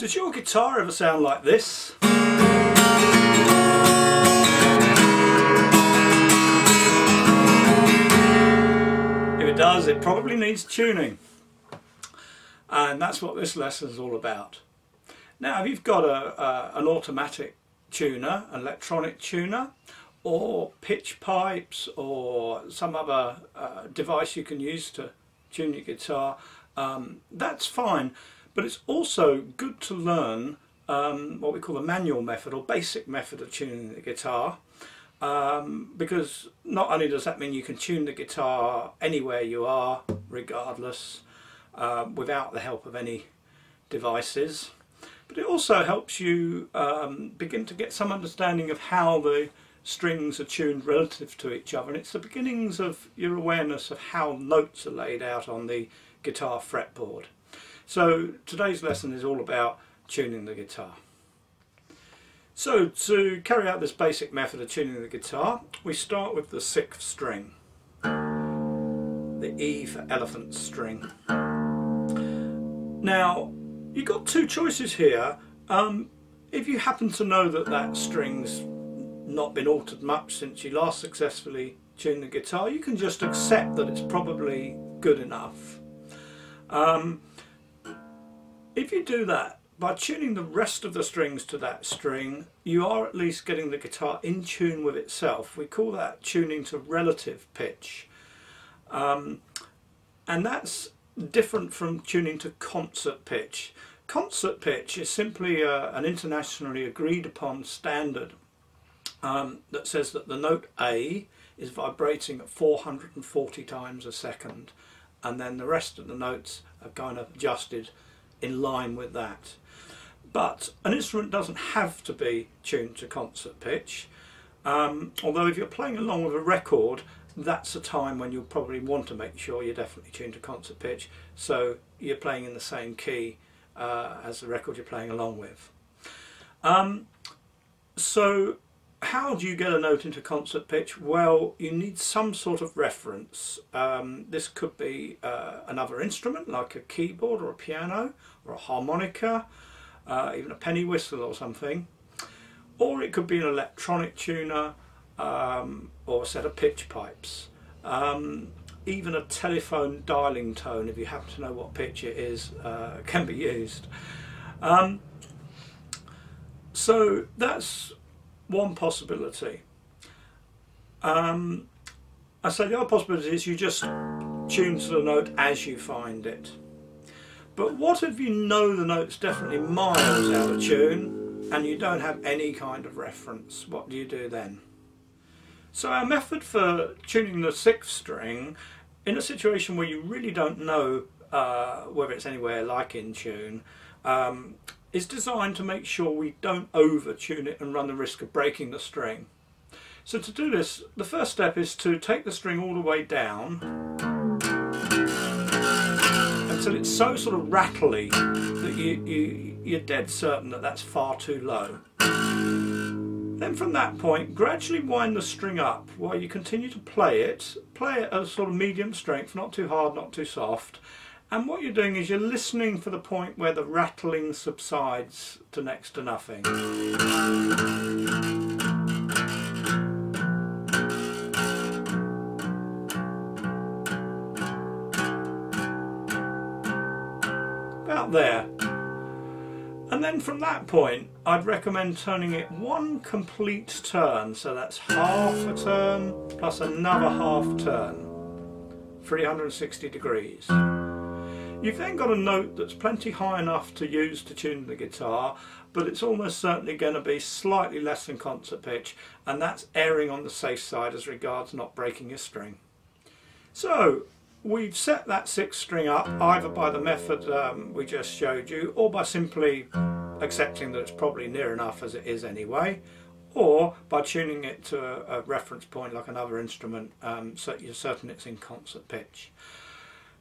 Does your guitar ever sound like this? If it does, it probably needs tuning. And that's what this lesson is all about. Now, if you've got an automatic tuner, an electronic tuner, or pitch pipes, or some other device you can use to tune your guitar, that's fine. But it's also good to learn what we call the manual method or basic method of tuning the guitar, because not only does that mean you can tune the guitar anywhere you are, regardless, without the help of any devices, but it also helps you begin to get some understanding of how the strings are tuned relative to each other, and it's the beginnings of your awareness of how notes are laid out on the guitar fretboard. So today's lesson is all about tuning the guitar. So to carry out this basic method of tuning the guitar, we start with the 6th string, the E for elephant string. Now, you've got two choices here. If you happen to know that that string's not been altered much since you last successfully tuned the guitar, you can just accept that it's probably good enough. If you do that, by tuning the rest of the strings to that string, you are at least getting the guitar in tune with itself. We call that tuning to relative pitch. And that's different from tuning to concert pitch. Concert pitch is simply an internationally agreed upon standard that says that the note A is vibrating at 440 times a second, and then the rest of the notes are kind of adjusted in line with that. But an instrument doesn't have to be tuned to concert pitch, although if you're playing along with a record, that's a time when you'll probably want to make sure you're definitely tuned to concert pitch, so you're playing in the same key as the record you're playing along with. So how do you get a note into concert pitch? Well, you need some sort of reference. This could be another instrument like a keyboard or a piano or a harmonica, even a penny whistle or something, or it could be an electronic tuner or a set of pitch pipes, even a telephone dialing tone, if you happen to know what pitch it is, can be used. So that's one possibility. I say the other possibility is you just tune to the note as you find it. But what if you know the note's definitely miles out of tune and you don't have any kind of reference? What do you do then? So our method for tuning the 6th string in a situation where you really don't know whether it's anywhere like in tune is designed to make sure we don't over tune it and run the risk of breaking the string. So to do this, the first step is to take the string all the way down until it's so sort of rattly that you're dead certain that that's far too low. Then from that point, gradually wind the string up while you continue to play it at a sort of medium strength, not too hard, not too soft. And what you're doing is you're listening for the point where the rattling subsides to next to nothing. About there. And then from that point, I'd recommend turning it one complete turn, so that's half a turn plus another half turn, 360 degrees. You've then got a note that's plenty high enough to use to tune the guitar, but it's almost certainly going to be slightly less than concert pitch, and that's erring on the safe side as regards not breaking your string. So we've set that 6th string up either by the method we just showed you, or by simply accepting that it's probably near enough as it is anyway, or by tuning it to a reference point like another instrument so you're certain it's in concert pitch.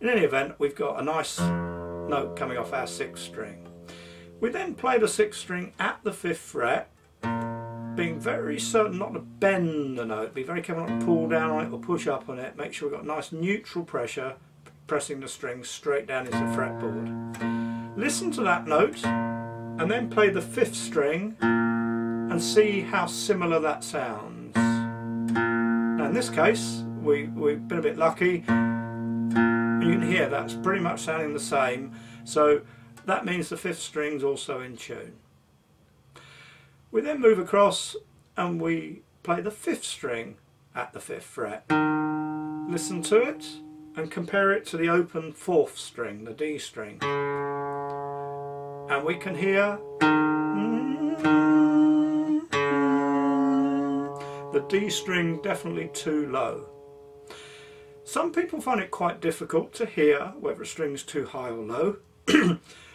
In any event, we've got a nice note coming off our 6th string. We then play the 6th string at the 5th fret, being very certain not to bend the note, be very careful not to pull down on it or push up on it. Make sure we've got nice neutral pressure pressing the string straight down into the fretboard. Listen to that note and then play the 5th string and see how similar that sounds. Now in this case we've been a bit lucky. You can hear that's pretty much sounding the same, so that means the 5th string's also in tune. We then move across and we play the 5th string at the 5th fret. Listen to it and compare it to the open 4th string, the D string. And we can hear the D string definitely too low. Some people find it quite difficult to hear whether a string's too high or low,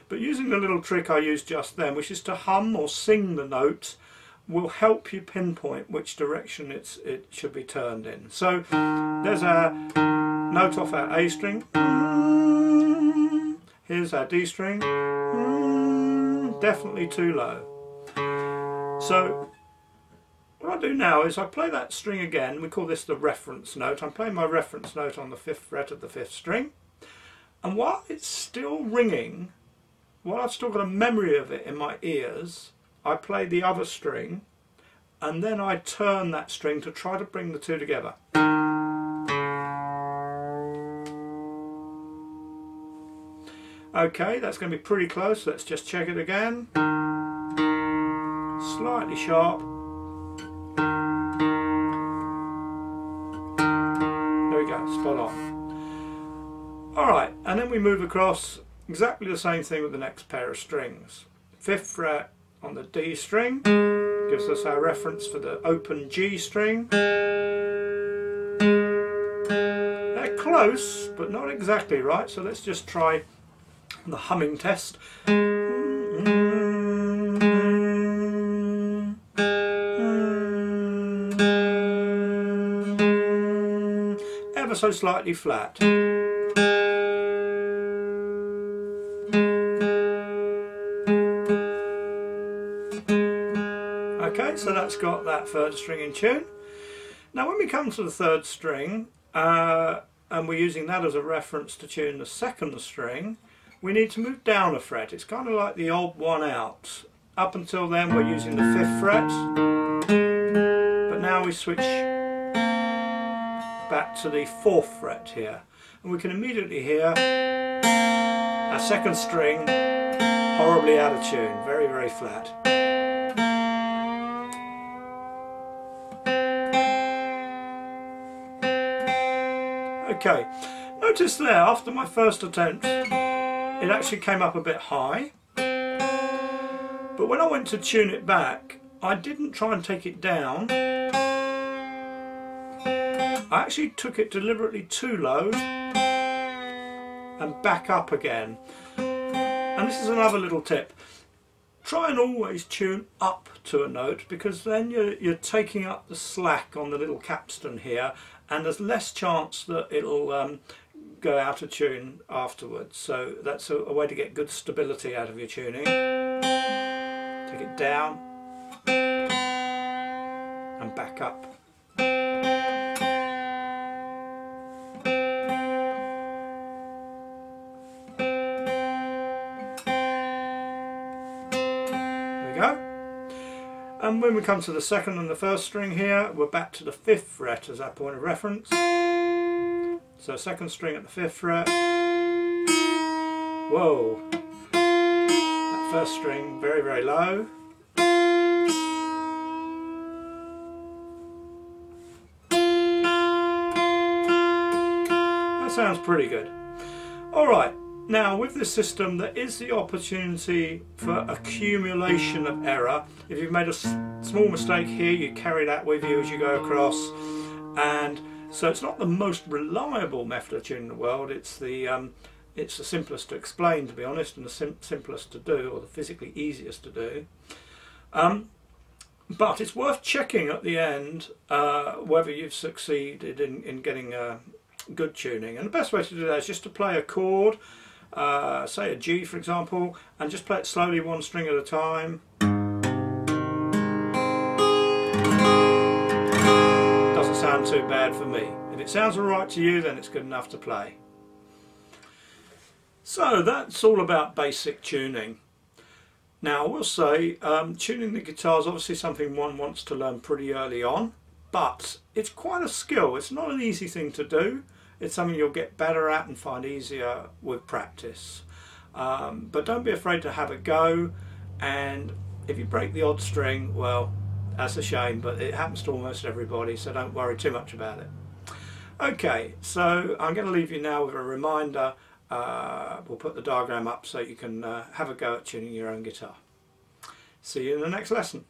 but using the little trick I used just then, which is to hum or sing the note, will help you pinpoint which direction it should be turned in. So there's a note off our A string, here's our D string, definitely too low. So what I do now is I play that string again. We call this the reference note. I'm playing my reference note on the 5th fret of the 5th string, and while it's still ringing, while I've still got a memory of it in my ears, I play the other string and then I turn that string to try to bring the two together. Okay, that's going to be pretty close. Let's just check it again. Slightly sharp. There we go, spot on. Alright, and then we move across, exactly the same thing with the next pair of strings. 5th fret on the D string gives us our reference for the open G string. They're close, but not exactly right, so let's just try the humming test. Ever so slightly flat. Okay, so that's got that 3rd string in tune. Now when we come to the 3rd string, and we're using that as a reference to tune the 2nd string, we need to move down a fret. It's kind of like the odd one out. Up until then we're using the 5th fret, but now we switch back to the 4th fret here, and we can immediately hear our 2nd string horribly out of tune, very, very flat. Okay, notice there, after my first attempt, it actually came up a bit high, but when I went to tune it back, I didn't try and take it down. I actually took it deliberately too low and back up again. And this is another little tip. Try and always tune up to a note, because then you're taking up the slack on the little capstan here, and there's less chance that it'll go out of tune afterwards. So that's a way to get good stability out of your tuning. Take it down and back up. And when we come to the 2nd and the 1st string here, we're back to the 5th fret as our point of reference. So 2nd string at the 5th fret. Whoa! That 1st string very, very low. That sounds pretty good. Alright. Now with this system there is the opportunity for accumulation of error. If you've made a small mistake here, you carry that with you as you go across, and so it's not the most reliable method of tuning in the world. It's the simplest to explain, to be honest, and the simplest to do, or the physically easiest to do. But it's worth checking at the end whether you've succeeded in getting good tuning, and the best way to do that is just to play a chord. Say a G for example, and just play it slowly, one string at a time. Doesn't sound too bad for me. If it sounds alright to you, then it's good enough to play. So that's all about basic tuning. Now I will say tuning the guitar is obviously something one wants to learn pretty early on, but it's quite a skill. It's not an easy thing to do. It's something you'll get better at and find easier with practice. But don't be afraid to have a go, and if you break the odd string, well, that's a shame, but it happens to almost everybody, so don't worry too much about it. Okay, so I'm going to leave you now with a reminder. We'll put the diagram up so you can have a go at tuning your own guitar. See you in the next lesson.